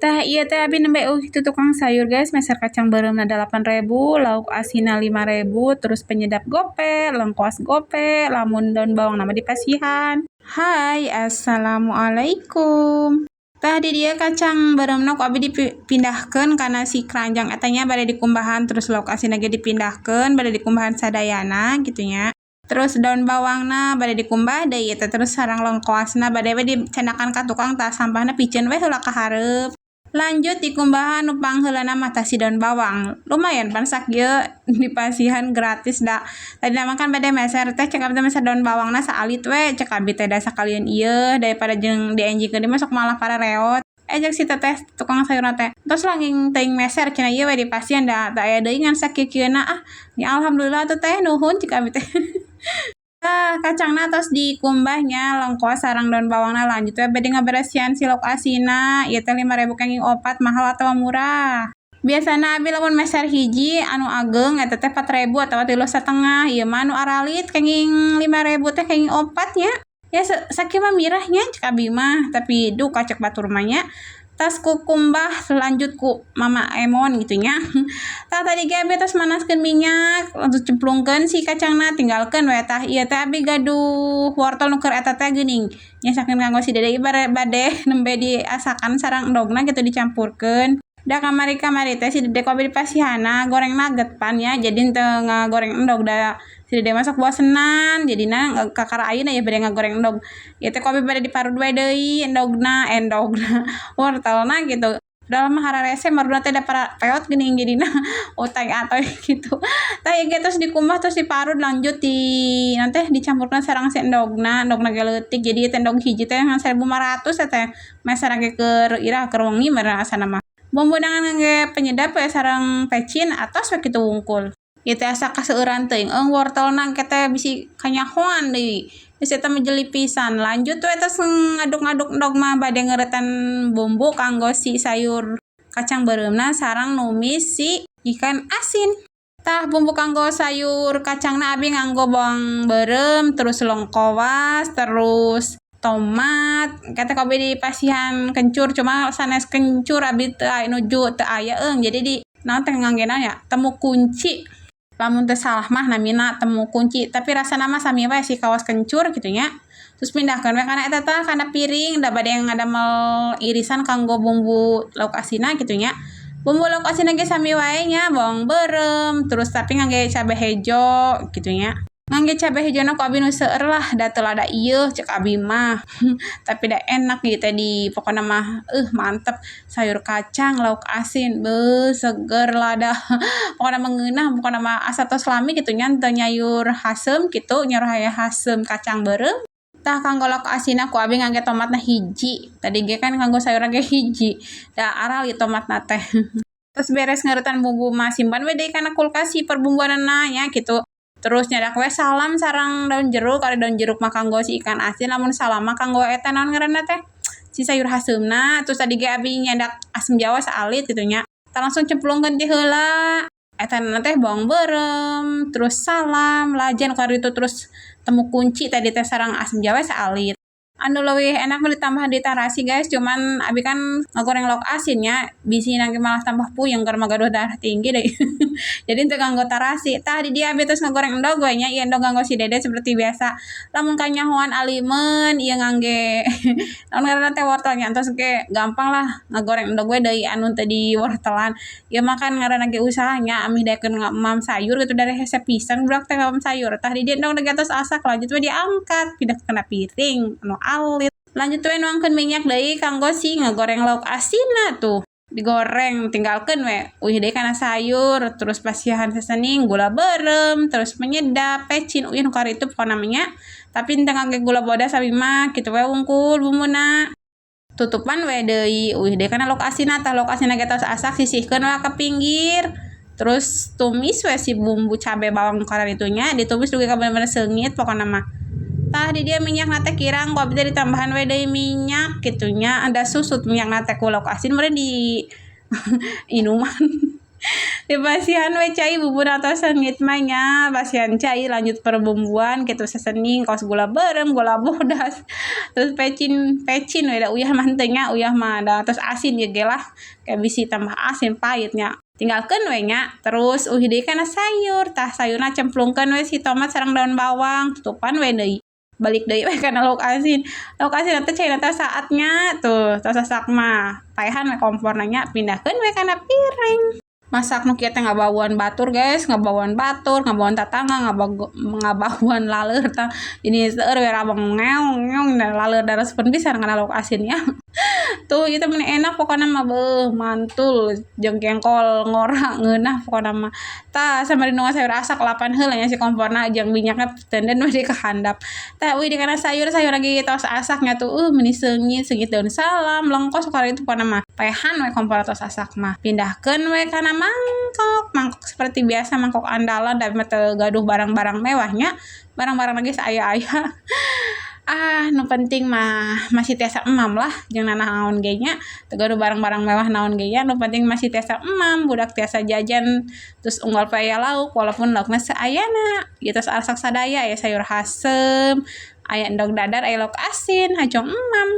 Tah iya teh abi nembe itu tukang sayur guys, meser kacang bereumna 8.000, lauk asinna 5.000, terus penyedap gope, lengkuas gope, lamun daun bawang nama dipasihan. Hai, assalamualaikum. Tah di dia kacang bereumna ku abi dipindahkeun kana si keranjang eta nya bade dikumbahan, terus lauk asinna ge dipindahkeun bade dikumbahan sadayana gitu nya. Terus daun bawangna bade dikumbah deui eta, terus sareng lengkoasna bade we dicendakan ka tukang tah sampahna piceun we heula ka hareup. Lanjut dikumbahan nu pangheulana mah tah si daun bawang. Lumayan pan sak ieu dipasihan gratis da. Tadi mah kan bade meser teh cek abi teh meser daun bawangna saalit we, cek abi teh da sakalian ieu daripada jeung dienjikeun di masuk malah parereot. Ejek si teteh tukang sayurna teh tos langing teuing meser cenah ieu we dipasihan da aya deui ngan sakieu-kieuna ya alhamdulillah tuh teh nuhun cek abi teh. Kacangna tos dikumbahnya lengkuas sareng daun bawangna lanjut we bade ngaberesian si lauk asinna ieu teh 5.000 kenging 4 mahal atawa murah. Biasana abi lamun meser hiji anu ageng eta teh 4.000 atawa 3,5. Ieu mah anu aralit kenging 5.000 teh kenging 4 nya. Ya sakieu mah mirahnya cek abi mah, tapi duh kacek batur mah nya. Tas kukumbah lanjut ku Mama Emon gitu nya. Tah tadi ge abi tos manaskeun minyak, lanjut cemplungkeun si kacangna tinggalkeun we tah ieu teh abi gaduh wortel nu keur eta teh geuning. Nyasakeun kanggo si Dede bade nembe diasakan sareng endogna gitu dicampurkeun. Da kamari-kamari teh si Dede ku abi dipasihana goreng nugget pan ya, jadi henteu ngagoreng endog da si Dede masak bosenan jadina kakara ayeuna ya bade ngagoreng endog. Ieu teh ku abi bade diparut we deui endogna wortelna gitu. Udah mah hararese maruna teh da peot geuning jadina utay atoy gitu. Tah ieu terus dikumbah terus diparut lanjut nanti dicampurkeun sareng si endogna ge leutik. Jadi teh endog hiji teh 1.500 teh meser ge keur irah keur wengi meureun asana mah. Bumbu dangan ge penyedap we sareng pecin atos we kitu wungkul. Ieu teh asa kaseueuran teuing wortelna engke teh bisi kanyahoan deui. Geus eta mah jeli pisan. Lanjut we tos ngaduk-ngaduk endog mah bade ngeuretan bumbu kanggo si sayur kacang bereumna sareng numis si ikan asin. Tah bumbu kanggo sayur kacangna abi nganggo bawang beureum, terus lengkoas, terus tomat, kata kobe dipasihan kencur cuma sanes kencur abi teu nuju teu aya jadi di naon teh nganggena ya temu kunci. Lamun teu salah mah namina temu kunci, tapi rasana mah sami wae si kawas kencur kitu nya. Terus pindahkeun we kana eta teh kana piring da bade ngadamel irisan kanggo bumbu lauk asinna kitu nya. Bumbu lauk asinna ge sami wae nya, bawang beureum, terus tapi ngangge cabe hejo kitu nya. Ngangge cabe hejona ku abi nu seueur lah da teu lada ieu cek abi mah. Tapi da enak gitu di pokona mah mantep sayur kacang lauk asin seger lada. Pokona meungeunah pokona mah asa tos lami kitu nya teu nyayur haseum kitu nyaruh aya haseum kacang beureum. Tah kanggo lauk asinna ku abi ngangge tomatna hiji. Tadi ge kan kanggo sayurna ge hiji. Da aral ieu tomatna teh. Terus beres ngeuretan bumbu mah simpan we deui kana kulkas si perbumbuanna nya gitu. Terus nyadak we salam sareng daun jeruk, ari daun jeruk mah kanggo si ikan asin, lamun salam mah kanggo eta naon ngaranna teh si sayur haseumna. Terus tadi ge abi nyadak asam jawa saalit gitu nya. Tah langsung cemplungkeun ti heula. Eta teh bawang beureum, terus salam, lajen ku itu terus temu kunci tadi teh sareng asam jawa saalit. Anu leuwih enak mah ditambah di tarasi guys, cuman abi kan ngagoreng lauk asin nya, bisi nanti malah tambah puyeng karena magaduh darah tinggi deh. Jadi teu nganggo tarasi. Tah di dia abi terus ngagoreng endog we nya, ieu endog nganggo si Dede seperti biasa. Lamun kanyahoan alimeun ieu ngangge naon ngaranna teh wortel nya, entos ge gampang lah ngagoreng endog we deui anu teu di wortelan. Ieu mah kan ngaranna ge usaha nya, amih daekeun ngam sayur gitu dari hese pisan budak teh ngam sayur. Tah di dia endog ge tos asak lanjut we diangkat pindah kana piring anu alit. Lanjut we nuangkeun minyak deui kanggo si ngagoreng lauk asinna tuh. Digoreng tinggalkeun we uyuh deui kana sayur, terus pasihan sesening gula beureum, terus penyedap, pecin uyuh nu karitu pokona nya. Tapi henteu ngangge gula bodas abi mah kitu we wungkul bumbuna. Tutupan we deui uyuh deui kana lauk asinna, tah lauk asinna ge tos asak sisihkeun we ka pinggir. Terus tumis we si bumbu cabe bawang nu karitu nya, ditumis dugi ka bener-bener seungit pokona mah. Tah di dia minyak nate kirang ku abi teh ditambahan we deui minyak kitu nya, ada susut minyak nate ku lauk asin meureun di inuman. Di basihan we cai bubur atau sengit mah nya basihan cai lanjut perbumbuan gitu sesening kos gula berem gula bodas terus pecin pecin we da uyah mah henteu nya uyah mah da terus asin ya ge lah kayak bisi tambah asin pahitnya tinggalkan we nya terus uhi deui kana sayur tah sayurna cemplungkeun we si tomat sareng daun bawang tutupan we deui balik deui we kana lauk asin teh cairna teh saatnya tuh tos sasak mah paehan we komporna nya pindahkeun we kana piring masak nu kieu teh ngabauan batur guys ngabauan batur ngabauan tatangga ngabauan laleur tah ini seueur we rabang ngeong ngeong laleur darespeun pisan kana lauk asin ya tuh itu meni enak pokoknya mah beuh mantul jeung kengkol ngora ngeunah pokoknya mah tah samari nu sayur asak lapan heula nya si komporna jeung minyakna tenden we di kahandap tah euy di kana sayur lagi tos asaknya tuh meni seungit daun salam lengkos sakali itu pokona mah paehan we kompor tos asak mah pindahkeun we kana mangkok seperti biasa mangkok andalan da mah teu gaduh barang-barang mewahnya barang-barang lagi aya-aya nu penting mah masih tiasa emam lah jeung nanah naon ge nya teu gaduh barang-barang mewah naon ge nya nu penting masih tiasa emam budak tiasa jajan terus unggal we aya lauk walaupun laukna seadayana ieu tos asak sadaya aya sayur hasem aya endog dadar aya lauk asin hajong emam